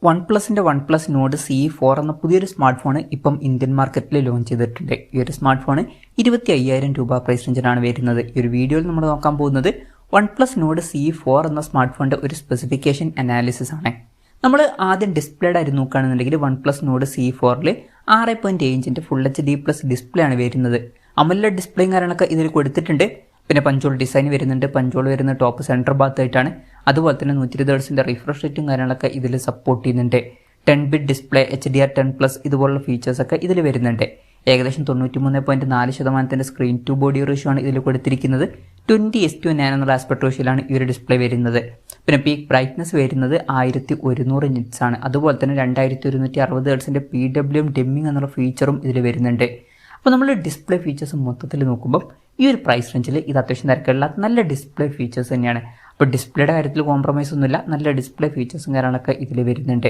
One plus node CE4 എന്ന പുതിയൊരു smart phone ഇപ്പം ഇന്ത്യൻ മാർക്കറ്റിൽ ലോഞ്ച് ചെയ്തിട്ടുണ്ട്. ഈ ഒരു സ്മാർട്ട് ഫോൺ 25,000 രൂപ പ്രൈസ് റേഞ്ചിലാണ് വരുന്നത്. ഈ ഒരു വീഡിയോയിൽ നമ്മൾ നോക്കാൻ പോകുന്നത് വൺ പ്ലസ് നോഡ് CE4 എന്ന സ്മാർട്ട് ഫോണിൻ്റെ ഒരു സ്പെസിഫിക്കേഷൻ അനാലിസിസ് ആണ്. നമ്മൾ ആദ്യം ഡിസ്പ്ലേയുടെ ആയിട്ട് നോക്കുകയാണെന്നുണ്ടെങ്കിൽ വൺ പ്ലസ് നോഡ് CE4ൽ 6.7 ഇഞ്ചിൻ്റെ ഫുൾ HD പ്ലസ് ഡിസ്പ്ലേ ആണ് വരുന്നത്. AMOLED ഡിസ്പ്ലേയും കാര്യങ്ങളൊക്കെ ഇതിൽ കൊടുത്തിട്ടുണ്ട്. പിന്നെ പഞ്ചോൾ ഡിസൈൻ വരുന്നുണ്ട്. പഞ്ചോൾ വരുന്ന ടോപ്പ് സെൻറ്റർ ഭാഗത്തായിട്ടാണ്. അതുപോലെ തന്നെ 120 ഹെർട്സിൻ്റെ റിഫ്രഷ് റേറ്റും കാര്യങ്ങളൊക്കെ ഇതിൽ സപ്പോർട്ട് ചെയ്യുന്നുണ്ട്. 10-bit ഡിസ്പ്ലേ, HDR10+, ഇതുപോലുള്ള ഫീച്ചേഴ്സൊക്കെ ഇതിൽ വരുന്നുണ്ട്. ഏകദേശം 93.4% സ്ക്രീൻ ടു ബോഡി റേഷ്യോ ആണ് ഇതിൽ കൊടുത്തിരിക്കുന്നത്. 20:9 എന്നുള്ള ആസ്പെക്ട് റേഷ്യോയിലാണ് ഈ ഒരു ഡിസ്പ്ലേ വരുന്നത്. പിന്നെ പീക്ക് ബ്രൈറ്റ്നസ് വരുന്നത് 1100 നിറ്റ്സ് ആണ്. അതുപോലെ തന്നെ 2160 ഹെർട്സിൻ്റെ PWM ഡെമ്മിങ് എന്നുള്ള ഫീച്ചറും ഇതിൽ വരുന്നുണ്ട്. അപ്പോൾ നമ്മൾ ഡിസ്പ്ലേ ഫീച്ചേഴ്സ് മൊത്തത്തിൽ നോക്കുമ്പോൾ ഈ ഒരു പ്രൈസ് റേഞ്ചിൽ ഇത് അത്യാവശ്യം തിരക്കുള്ള നല്ല ഡിസ്പ്ലേ ഫീച്ചേഴ്സ് തന്നെയാണ്. അപ്പോൾ ഡിസ്പ്ലേയുടെ കാര്യത്തിൽ കോംപ്രമൈസ് ഒന്നുമില്ല, നല്ല ഡിസ്പ്ലേ ഫീച്ചേഴ്സും കാര്യങ്ങളൊക്കെ ഇതിൽ വരുന്നുണ്ട്.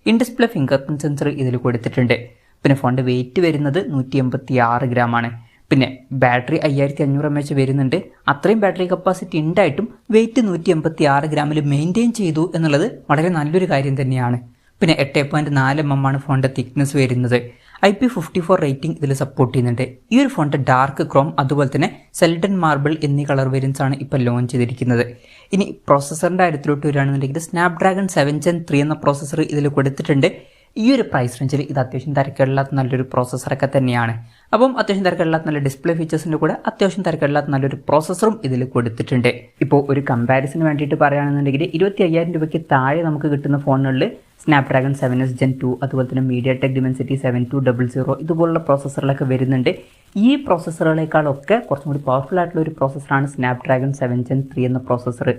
In display finger print sensor ഇതിൽ കൊടുത്തിട്ടുണ്ട്. പിന്നെ ഫോണിൻ്റെ വെയിറ്റ് വരുന്നത് 186 ഗ്രാം ആണ്. പിന്നെ ബാറ്ററി 5500 mAh വരുന്നുണ്ട്. അത്രയും ബാറ്ററി കപ്പാസിറ്റി ഉണ്ടായിട്ടും വെയിറ്റ് 186 ഗ്രാമിൽ മെയിൻറ്റെയിൻ ചെയ്തു എന്നുള്ളത് വളരെ നല്ലൊരു കാര്യം തന്നെയാണ്. പിന്നെ 8.4 mm ആണ് ഫോണിൻ്റെ തിക്നെസ് വരുന്നത്. IP54 റേറ്റിംഗ് ഇതിൽ സപ്പോർട്ട് ചെയ്യുന്നുണ്ട്. ഈ ഒരു ഫോണിൻ്റെ ഡാർക്ക് ക്രോം അതുപോലെ തന്നെ സെൽഡൻ മാർബിൾ എന്നീ കളർ വേരിയൻസ് ആണ് ഇപ്പോൾ ലോഞ്ച് ചെയ്തിരിക്കുന്നത്. ഇനി പ്രോസസ്സറിൻ്റെ കാര്യത്തിലോട്ട് വരികയാണെന്നുണ്ടെങ്കിൽ സ്നാപ്ഡ്രാഗൺ 7 Gen 3 എന്ന പ്രോസസ്സർ ഇതിൽ കൊടുത്തിട്ടുണ്ട്. ഈ ഒരു പ്രൈസ് റേഞ്ചിൽ ഇത് അത്യാവശ്യം തിരക്കേടില്ലാത്ത നല്ലൊരു പ്രോസസ്സറൊക്കെ തന്നെയാണ്. അപ്പം അത്യാവശ്യം തിരക്കേടില്ലാത്ത നല്ല ഡിസ്പ്ലേ ഫീച്ചേഴ്സിൻ്റെ കൂടെ അത്യാവശ്യം തിരക്കേടില്ലാത്ത നല്ലൊരു പ്രോസസ്സറും ഇതിൽ കൊടുത്തിട്ടുണ്ട്. ഇപ്പോൾ ഒരു കമ്പാരിസന് വേണ്ടിയിട്ട് പറയുകയാണെന്നുണ്ടെങ്കിൽ 25,000 രൂപയ്ക്ക് താഴെ നമുക്ക് കിട്ടുന്ന ഫോണുകളിൽ സ്നാപ്ഡ്രാഗൺ 7S Gen 2 അതുപോലെ തന്നെ MediaTek Dimensity 7200 ഇതുപോലുള്ള പ്രോസസ്സറുകളൊക്കെ വരുന്നുണ്ട്. ഈ പ്രോസസ്സറുകളെക്കാളൊക്കെ കുറച്ചും കൂടി പവർഫുൾ ആയിട്ടുള്ള ഒരു പ്രോസസ്സറാണ് സ്നാപ്ഡ്രാഗൺ 7 Gen 3 എന്ന പ്രോസസ്സർ.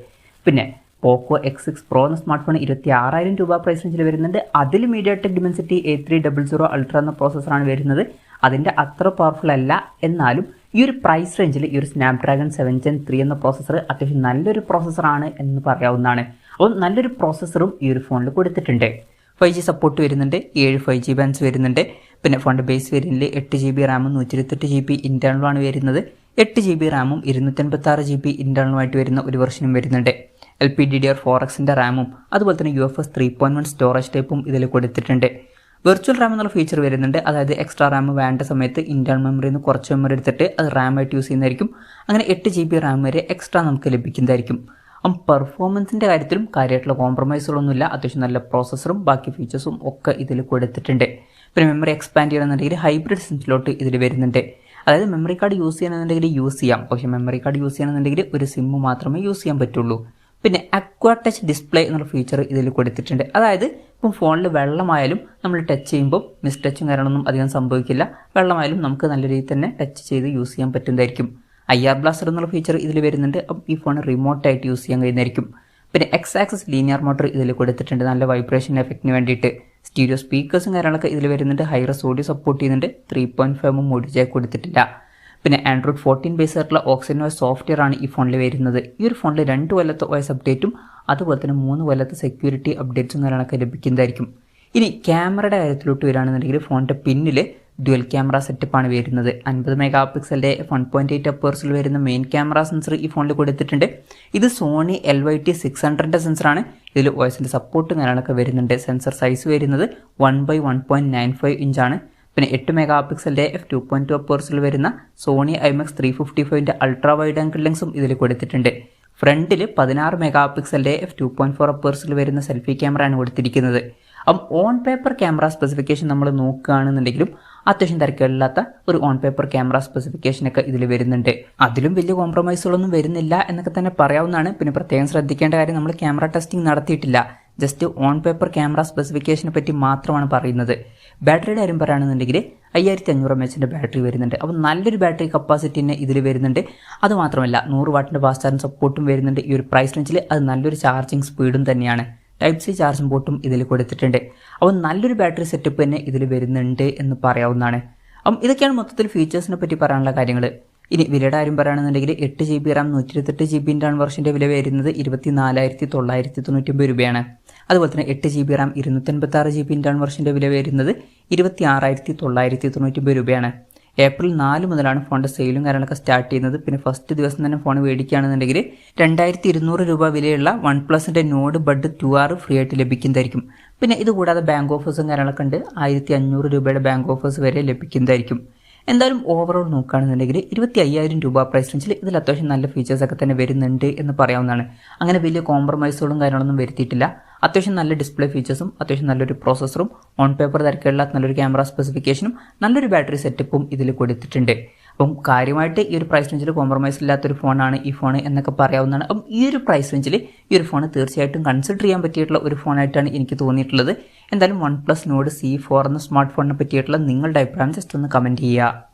പിന്നെ പോക്കോ X6 Pro എന്ന സ്മാർട്ട് ഫോൺ 26,000 രൂപ പ്രൈസ് റേഞ്ചിൽ വരുന്നുണ്ട്. അതിൽ MediaTek Dimensity A300 Ultra എന്ന പ്രോസസ്സറാണ് വരുന്നത്. അതിൻ്റെ അത്ര പവർഫുൾ അല്ല, എന്നാലും ഈ ഒരു പ്രൈസ് റേഞ്ചിൽ ഈ ഒരു സ്നാപ്ഡ്രാഗൺ 7 Gen 3 എന്ന പ്രോസസ്സർ അത്യാവശ്യം നല്ലൊരു പ്രോസസ്സറാണ് എന്ന് പറയാവുന്നതാണ്. അപ്പോൾ നല്ലൊരു പ്രോസസ്സറും ഈ ഒരു ഫോണിൽ കൊടുത്തിട്ടുണ്ട്. 5G സപ്പോർട്ട് വരുന്നുണ്ട്. 7 5G ബാൻഡ്സ് വരുന്നുണ്ട്. പിന്നെ ഫോണിൻ്റെ ബേസ് വേരിയൻറ്റിൽ 8GB റാമും 128GB ഇൻറ്റേർണലുമാണ് വരുന്നത്. 8GB റാമും 256GB ഇൻറ്റേർണലുമായിട്ട് വരുന്ന ഒരു വെർഷനും വരുന്നുണ്ട്. LPDDR4Xൻ്റെ റാമും അതുപോലെ തന്നെ UFS 3.1 സ്റ്റോറേജ് ടൈപ്പും ഇതിൽ കൊടുത്തിട്ടുണ്ട്. വെർച്വൽ റാം എന്നുള്ള ഫീച്ചർ വരുന്നുണ്ട്. അതായത് എക്സ്ട്രാ റാം വേണ്ട സമയത്ത് ഇൻറ്റേർണൽ മെമ്മറിയിൽ നിന്ന് കുറച്ച് മെമ്മറി എടുത്തിട്ട് അത് റാമായിട്ട് യൂസ് ചെയ്യുന്നതായിരിക്കും. അങ്ങനെ 8GB റാം വരെ എക്സ്ട്രാ നമുക്ക് ലഭിക്കുന്നതായിരിക്കും. പെർഫോമൻസിൻ്റെ കാര്യത്തിലും കാര്യമായിട്ടുള്ള കോംപ്രമൈസുകളൊന്നുമില്ല. അത്യാവശ്യം നല്ല പ്രോസസ്സറും ബാക്കി ഫീച്ചേഴ്സും ഒക്കെ ഇതിൽ കൊടുത്തിട്ടുണ്ട്. പിന്നെ മെമ്മറി എക്സ്പാൻഡ് ചെയ്യണമെന്നുണ്ടെങ്കിൽ ഹൈബ്രിഡ് സിംസിലോട്ട് ഇതിൽ വരുന്നുണ്ട്. അതായത് മെമ്മറി കാർഡ് യൂസ് ചെയ്യണമെന്നുണ്ടെങ്കിൽ യൂസ് ചെയ്യാം, പക്ഷേ മെമ്മറി കാർഡ് യൂസ് ചെയ്യണമെന്നുണ്ടെങ്കിൽ ഒരു സിമ്മ് മാത്രമേ യൂസ് ചെയ്യാൻ പറ്റുള്ളൂ. പിന്നെ അക്വാ ടച്ച് ഡിസ്പ്ലേ എന്നുള്ള ഫീച്ചർ ഇതിൽ കൊടുത്തിട്ടുണ്ട്. അതായത് ഇപ്പം ഫോണിൽ വെള്ളമായാലും നമ്മൾ ടച്ച് ചെയ്യുമ്പോൾ മിസ് ടച്ചും കാര്യങ്ങളൊന്നും അധികം സംഭവിക്കില്ല. വെള്ളമായാലും നമുക്ക് നല്ല രീതിയിൽ തന്നെ ടച്ച് ചെയ്ത് യൂസ് ചെയ്യാൻ പറ്റുന്നതായിരിക്കും. IR ബ്ലാസ്റ്റർ എന്നുള്ള ഫീച്ചർ ഇതിൽ വരുന്നുണ്ട്. അപ്പം ഈ ഫോൺ റിമോട്ടായിട്ട് യൂസ് ചെയ്യാൻ കഴിയുന്നതായിരിക്കും. പിന്നെ X-ആക്സിസ് ലീനിയർ മോട്ടർ ഇതിൽ കൊടുത്തിട്ടുണ്ട്, നല്ല വൈബ്രേഷൻ എഫക്റ്റിന് വേണ്ടിയിട്ട്. സ്റ്റീരിയോ സ്പീക്കേഴ്സും കാര്യങ്ങളൊക്കെ ഇതിൽ വരുന്നുണ്ട്. ഹൈറസ് ഓഡിയോ സപ്പോർട്ട് ചെയ്യുന്നുണ്ട്. 3.5 ഓഡിയോ ജാക്ക് കൊടുത്തിട്ടില്ല. പിന്നെ ആൻഡ്രോയിഡ് 14 ബേസ് ആയിട്ടുള്ള OxygenOS സോഫ്റ്റ്വെയർ ആണ് ഈ ഫോണിൽ വരുന്നത്. ഈ ഒരു ഫോണിൽ 2 കൊല്ലത്തെ OS അപ്ഡേറ്റും അതുപോലെ തന്നെ 3 കൊല്ലത്തെ സെക്യൂരിറ്റി അപ്ഡേറ്റ്സും കാര്യങ്ങളൊക്കെ ലഭിക്കുന്നതായിരിക്കും. ഇനി ക്യാമറയുടെ കാര്യത്തിലോട്ട് വരികയാണെന്നുണ്ടെങ്കിൽ ഫോണിൻ്റെ പിന്നിൽ ഡ്യുവൽ ക്യാമറ സെറ്റപ്പാണ് വരുന്നത്. 50 മെഗാപിക്സലിൻ്റെ 1.8 അപ്പേഴ്സിൽ വരുന്ന മെയിൻ ക്യാമറ സെൻസർ ഈ ഫോണിൽ കൊടുത്തിട്ടുണ്ട്. ഇത് സോണി LYT600ൻ്റെ സെൻസറാണ്. ഇതിൽ OSൻ്റെ സപ്പോർട്ടും കാര്യങ്ങളൊക്കെ വരുന്നുണ്ട്. സെൻസർ സൈസ് വരുന്നത് 1/1.95 ഇഞ്ചാണ്. പിന്നെ 8 മെഗാപിക്സലിൻ്റെ f2.2 അപ്പേഴ്സിൽ വരുന്ന സോണി IMX 355ൻ്റെ അൾട്രാ വൈഡ് ആംഗിൾ ലെൻസും ഇതിൽ കൊടുത്തിട്ടുണ്ട്. ഫ്രണ്ടിൽ 16 മെഗാപിക്സലിൻ്റെ f2.4 അപ്പേഴ്സിൽ വരുന്ന സെൽഫി ക്യാമറയാണ് കൊടുത്തിരിക്കുന്നത്. ഓൺ പേപ്പർ ക്യാമറ സ്പെസിഫിക്കേഷൻ നമ്മൾ നോക്കുകയാണെന്നുണ്ടെങ്കിലും അത്യാവശ്യം തിരക്കേടില്ലാത്ത ഒരു ഓൺ പേപ്പർ ക്യാമറ സ്പെസിഫിക്കേഷനൊക്കെ ഇതിൽ വരുന്നുണ്ട്. അതിലും വലിയ കോംപ്രമൈസുകളൊന്നും വരുന്നില്ല എന്നൊക്കെ തന്നെ പറയാവുന്നതാണ്. പിന്നെ പ്രത്യേകം ശ്രദ്ധിക്കേണ്ട കാര്യം, നമ്മൾ ക്യാമറ ടെസ്റ്റിംഗ് നടത്തിയിട്ടില്ല, ജസ്റ്റ് ഓൺ പേപ്പർ ക്യാമറ സ്പെസിഫിക്കേഷനെ പറ്റി മാത്രമാണ് പറയുന്നത്. ബാറ്ററിയുടെ കാര്യം പറയുകയാണെന്നുണ്ടെങ്കിൽ 5500 mAh ബാറ്ററി വരുന്നുണ്ട്. അപ്പോൾ നല്ലൊരു ബാറ്ററി കപ്പാസിറ്റി തന്നെ ഇതിൽ വരുന്നുണ്ട്. അതുമാത്രമല്ല 100 വാട്ടിൻ്റെ ഫാസ്റ്റ് ചാർജിങ് സപ്പോർട്ടും വരുന്നുണ്ട്. ഈ ഒരു പ്രൈസ് റേഞ്ചിൽ അത് നല്ലൊരു ചാർജിങ് സ്പീഡും തന്നെയാണ്. Type-C ചാർജിങ് പോർട്ടും ഇതിൽ കൊടുത്തിട്ടുണ്ട്. അപ്പോൾ നല്ലൊരു ബാറ്ററി സെറ്റപ്പ് തന്നെ ഇതിൽ വരുന്നുണ്ട് എന്ന് പറയാവുന്നതാണ്. അപ്പം ഇതൊക്കെയാണ് മൊത്തത്തിൽ ഫീച്ചേഴ്സിനെ പറ്റി പറയാനുള്ള കാര്യങ്ങൾ. ഇനി വിലയുടെ കാര്യം പറയുകയാണെന്നുണ്ടെങ്കിൽ 8GB റാം 128GB ഇൻറ്റേർണൽ വെർഷൻ്റെ വില വരുന്നത് 24,999 രൂപയാണ്. അതുപോലെ തന്നെ 8GB റാം 256GB ഇൻറ്റേർണൽ വെർഷൻ്റെ വില വരുന്നത് 26,999 രൂപയാണ്. ഏപ്രിൽ 4 മുതലാണ് ഫോണിൻ്റെ സെയിലും കാര്യങ്ങളൊക്കെ സ്റ്റാർട്ട് ചെയ്യുന്നത്. പിന്നെ ഫസ്റ്റ് ദിവസം തന്നെ ഫോൺ മേടിക്കുകയാണെന്നുണ്ടെങ്കിൽ 2200 രൂപ വിലയുള്ള OnePlusന്റെ നോഡ് ബഡ് 2R ഫ്രീ ആയിട്ട് ലഭിക്കുന്നതായിരിക്കും. പിന്നെ ഇതുകൂടാതെ ബാങ്ക് ഓഫേഴ്സും കാര്യങ്ങളൊക്കെ ഉണ്ട്. 1500 രൂപയുടെ ബാങ്ക് ഓഫേഴ്സ് വരെ ലഭിക്കുന്നതായിരിക്കും. എന്തായാലും ഓവറോൾ നോക്കുകയാണെന്നുണ്ടെങ്കിൽ 25,000 രൂപ പ്രൈസ് റേഞ്ചിൽ ഇതിൽ അത്യാവശ്യം നല്ല ഫീച്ചേഴ്സൊക്കെ തന്നെ വരുന്നുണ്ട് എന്ന് പറയാവുന്നതാണ്. അങ്ങനെ വലിയ കോംപ്രമൈസുകളും കാര്യങ്ങളൊന്നും വരുത്തിയിട്ടില്ല. അത്യാവശ്യം നല്ല ഡിസ്പ്ലേ ഫീച്ചേഴ്സും അത്യാവശ്യം നല്ലൊരു പ്രോസസ്സറും ഓൺ പേപ്പർ തിരക്കുള്ള നല്ലൊരു ക്യാമറ സ്പെസിഫിക്കേഷനും നല്ലൊരു ബാറ്ററി സെറ്റപ്പും ഇതിൽ കൊടുത്തിട്ടുണ്ട്. അപ്പം കാര്യമായിട്ട് ഈ ഒരു പ്രൈസ് റേഞ്ചിൽ കോംപ്രമൈസ് ഇല്ലാത്തൊരു ഫോണാണ് ഈ ഫോൺ എന്നൊക്കെ പറയാവുന്നതാണ്. അപ്പം ഈ ഒരു പ്രൈസ് റേഞ്ചിൽ ഈ ഒരു ഫോൺ തീർച്ചയായിട്ടും കൺസിഡർ ചെയ്യാൻ പറ്റിയിട്ടുള്ള ഒരു ഫോണായിട്ടാണ് എനിക്ക് തോന്നിയിട്ടുള്ളത്. എന്തായാലും OnePlus Nord C4 എന്ന സ്മാർട്ട് ഫോണിനെ പറ്റിയിട്ടുള്ള നിങ്ങളുടെ അഭിപ്രായം ജസ്റ്റ് ഒന്ന് കമൻറ്റ് ചെയ്യുക.